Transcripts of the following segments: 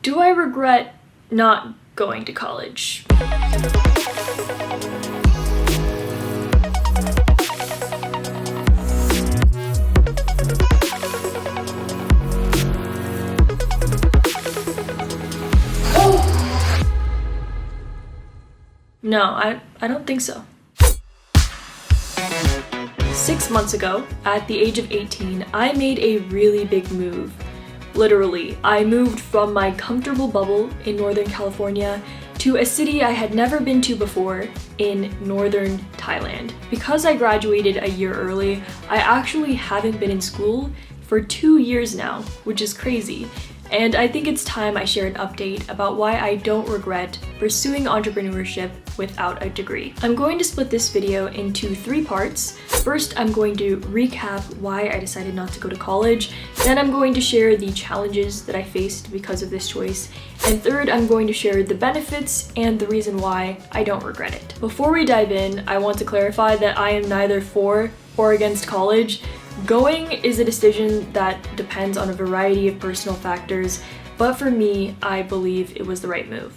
Do I regret not going to college? No, I don't think so. 6 months ago, at the age of 18, I made a really big move. Literally, I moved from my comfortable bubble in Northern California to a city I had never been to before in Northern Thailand. Because I graduated a year early, I actually haven't been in school for 2 years now, which is crazy. And I think it's time I share an update about why I don't regret pursuing entrepreneurship without a degree. I'm going to split this video into 3 parts. First, I'm going to recap why I decided not to go to college. Then I'm going to share the challenges that I faced because of this choice. And third, I'm going to share the benefits and the reason why I don't regret it. Before we dive in, I want to clarify that I am neither for or against college. Going is a decision that depends on a variety of personal factors, but for me, I believe it was the right move.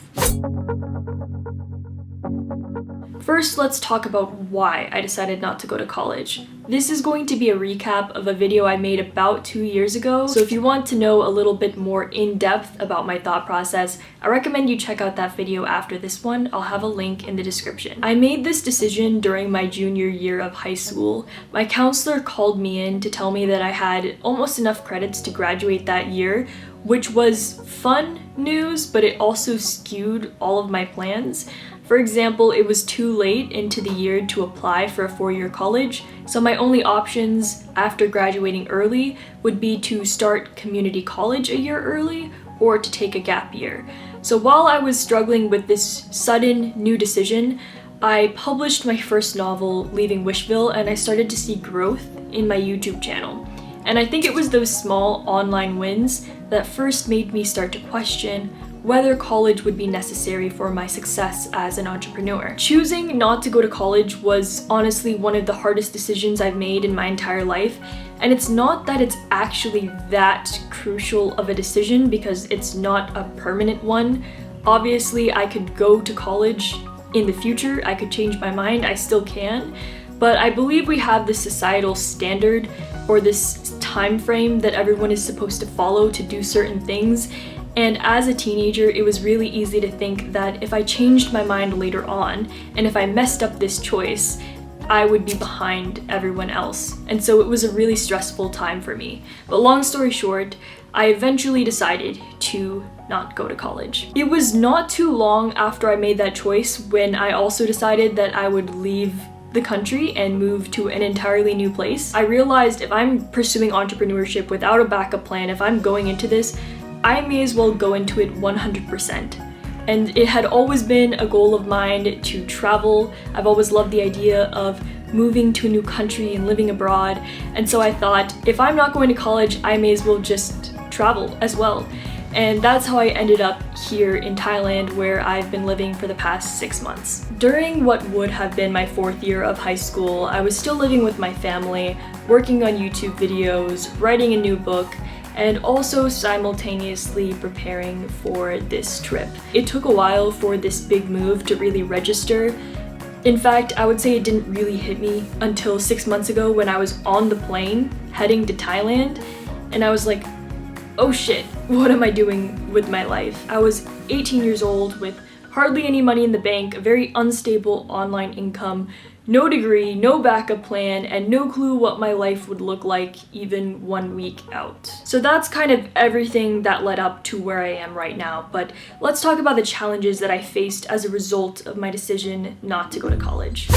First, let's talk about why I decided not to go to college. This is going to be a recap of a video I made about 2 years ago, so if you want to know a little bit more in depth about my thought process, I recommend you check out that video after this one. I'll have a link in the description. I made this decision during my junior year of high school. My counselor called me in to tell me that I had almost enough credits to graduate that year, which was fun news, but it also skewed all of my plans. For example, it was too late into the year to apply for a 4-year college, so my only options after graduating early would be to start community college a year early or to take a gap year. So while I was struggling with this sudden new decision, I published my first novel, Leaving Wishville, and I started to see growth in my YouTube channel. And I think it was those small online wins that first made me start to question whether college would be necessary for my success as an entrepreneur. Choosing not to go to college was honestly one of the hardest decisions I've made in my entire life, and it's not that it's actually that crucial of a decision because it's not a permanent one. Obviously, I could go to college in the future, I could change my mind, I still can, but I believe we have this societal standard or this time frame that everyone is supposed to follow to do certain things. And as a teenager, it was really easy to think that if I changed my mind later on, and if I messed up this choice, I would be behind everyone else. And so it was a really stressful time for me. But long story short, I eventually decided to not go to college. It was not too long after I made that choice when I also decided that I would leave the country and move to an entirely new place. I realized if I'm pursuing entrepreneurship without a backup plan, if I'm going into this, I may as well go into it 100%. And it had always been a goal of mine to travel. I've always loved the idea of moving to a new country and living abroad. And so I thought, if I'm not going to college, I may as well just travel as well. And that's how I ended up here in Thailand, where I've been living for the past 6 months. During what would have been my 4th year of high school, I was still living with my family, working on YouTube videos, writing a new book, and also simultaneously preparing for this trip. It took a while for this big move to really register. In fact, I would say it didn't really hit me until 6 months ago when I was on the plane heading to Thailand, and I was like, oh shit, what am I doing with my life? I was 18 years old with hardly any money in the bank, a very unstable online income, no degree, no backup plan, and no clue what my life would look like even 1 week out. So that's kind of everything that led up to where I am right now, but let's talk about the challenges that I faced as a result of my decision not to go to college.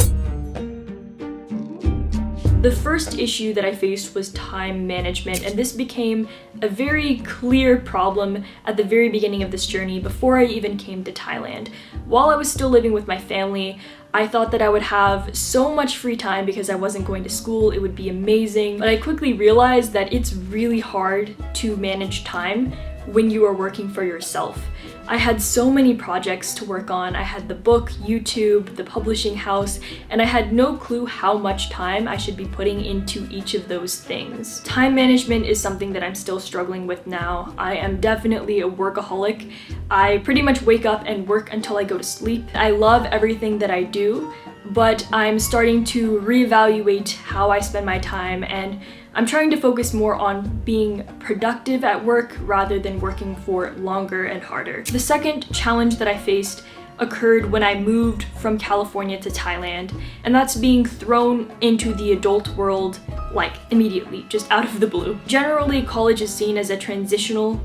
The first issue that I faced was time management, and this became a very clear problem at the very beginning of this journey before I even came to Thailand. While I was still living with my family, I thought that I would have so much free time because I wasn't going to school, it would be amazing. But I quickly realized that it's really hard to manage time when you are working for yourself. I had so many projects to work on. I had the book, YouTube, the publishing house, and I had no clue how much time I should be putting into each of those things. Time management is something that I'm still struggling with now. I am definitely a workaholic. I pretty much wake up and work until I go to sleep. I love everything that I do, but I'm starting to reevaluate how I spend my time, and I'm trying to focus more on being productive at work rather than working for longer and harder. The second challenge that I faced occurred when I moved from California to Thailand, and that's being thrown into the adult world like immediately, just out of the blue. Generally, college is seen as a transitional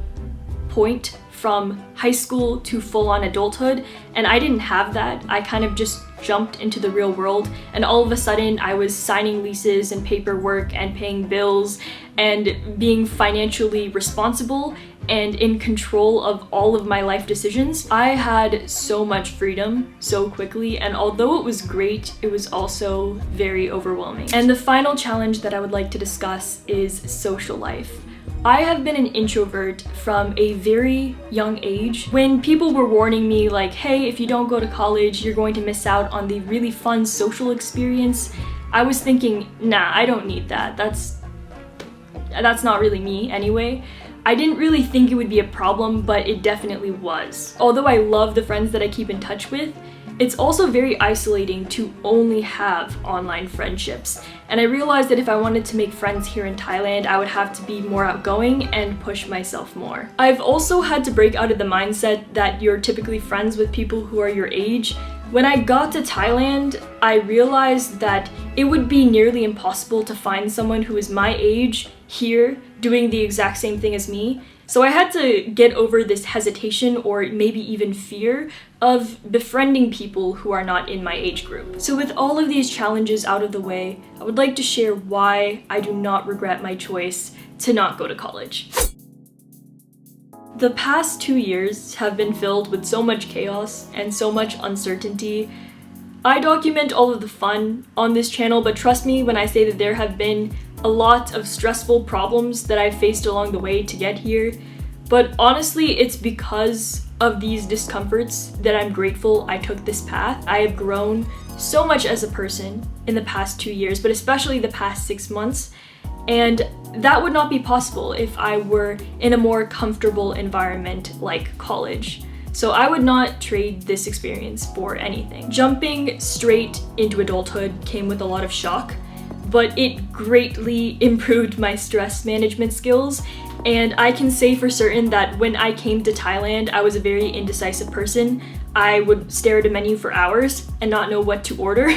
point from high school to full-on adulthood, and I didn't have that. I kind of just jumped into the real world, and all of a sudden I was signing leases and paperwork and paying bills and being financially responsible and in control of all of my life decisions. I had so much freedom so quickly, and although it was great, it was also very overwhelming. And the final challenge that I would like to discuss is social life. I have been an introvert from a very young age. When people were warning me like, hey, if you don't go to college, you're going to miss out on the really fun social experience, I was thinking, nah, I don't need that. That's not really me anyway. I didn't really think it would be a problem, but it definitely was. Although I love the friends that I keep in touch with, it's also very isolating to only have online friendships. And I realized that if I wanted to make friends here in Thailand, I would have to be more outgoing and push myself more. I've also had to break out of the mindset that you're typically friends with people who are your age. When I got to Thailand, I realized that it would be nearly impossible to find someone who is my age here doing the exact same thing as me. So I had to get over this hesitation, or maybe even fear, of befriending people who are not in my age group. So with all of these challenges out of the way, I would like to share why I do not regret my choice to not go to college. The past 2 years have been filled with so much chaos and so much uncertainty. I document all of the fun on this channel, but trust me when I say that there have been a lot of stressful problems that I've faced along the way to get here. But honestly, it's because of these discomforts that I'm grateful I took this path. I have grown so much as a person in the past 2 years, but especially the past 6 months. And that would not be possible if I were in a more comfortable environment like college. So I would not trade this experience for anything. Jumping straight into adulthood came with a lot of shock, but it greatly improved my stress management skills. And I can say for certain that when I came to Thailand, I was a very indecisive person. I would stare at a menu for hours and not know what to order.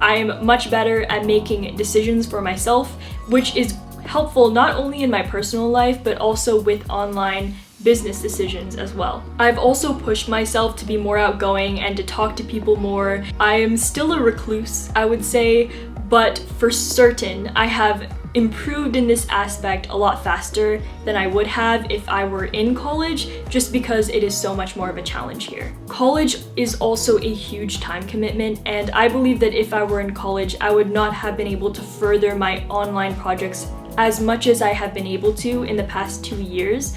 I am much better at making decisions for myself, which is helpful not only in my personal life, but also with online business decisions as well. I've also pushed myself to be more outgoing and to talk to people more. I am still a recluse, I would say, but for certain, I have improved in this aspect a lot faster than I would have if I were in college, just because it is so much more of a challenge here. College is also a huge time commitment, and I believe that if I were in college, I would not have been able to further my online projects as much as I have been able to in the past 2 years.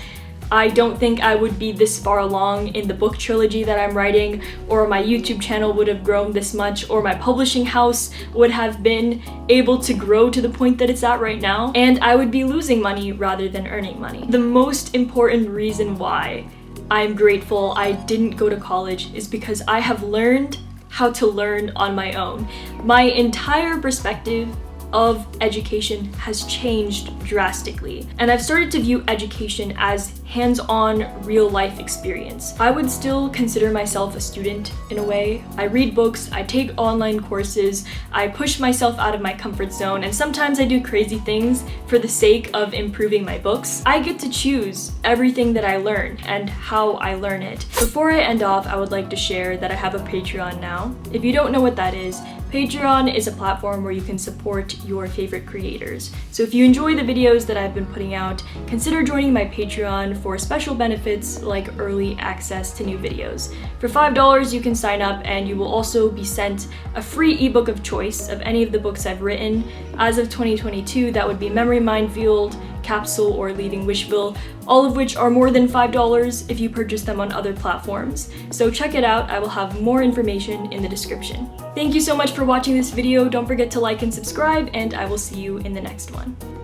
I don't think I would be this far along in the book trilogy that I'm writing, or my YouTube channel would have grown this much, or my publishing house would have been able to grow to the point that it's at right now, and I would be losing money rather than earning money. The most important reason why I'm grateful I didn't go to college is because I have learned how to learn on my own. My entire perspective of education has changed drastically, and I've started to view education as hands-on, real-life experience. I would still consider myself a student in a way. I read books, I take online courses, I push myself out of my comfort zone, and sometimes I do crazy things for the sake of improving my books. I get to choose everything that I learn and how I learn it. Before I end off, I would like to share that I have a Patreon now. If you don't know what that is, Patreon is a platform where you can support your favorite creators. So if you enjoy the videos that I've been putting out, consider joining my Patreon for special benefits like early access to new videos. For $5, you can sign up and you will also be sent a free ebook of choice of any of the books I've written. As of 2022, that would be Memory Minefield, Capsule, or Leaving Wishville, all of which are more than $5 if you purchase them on other platforms. So check it out, I will have more information in the description. Thank you so much for watching this video, don't forget to like and subscribe, and I will see you in the next one.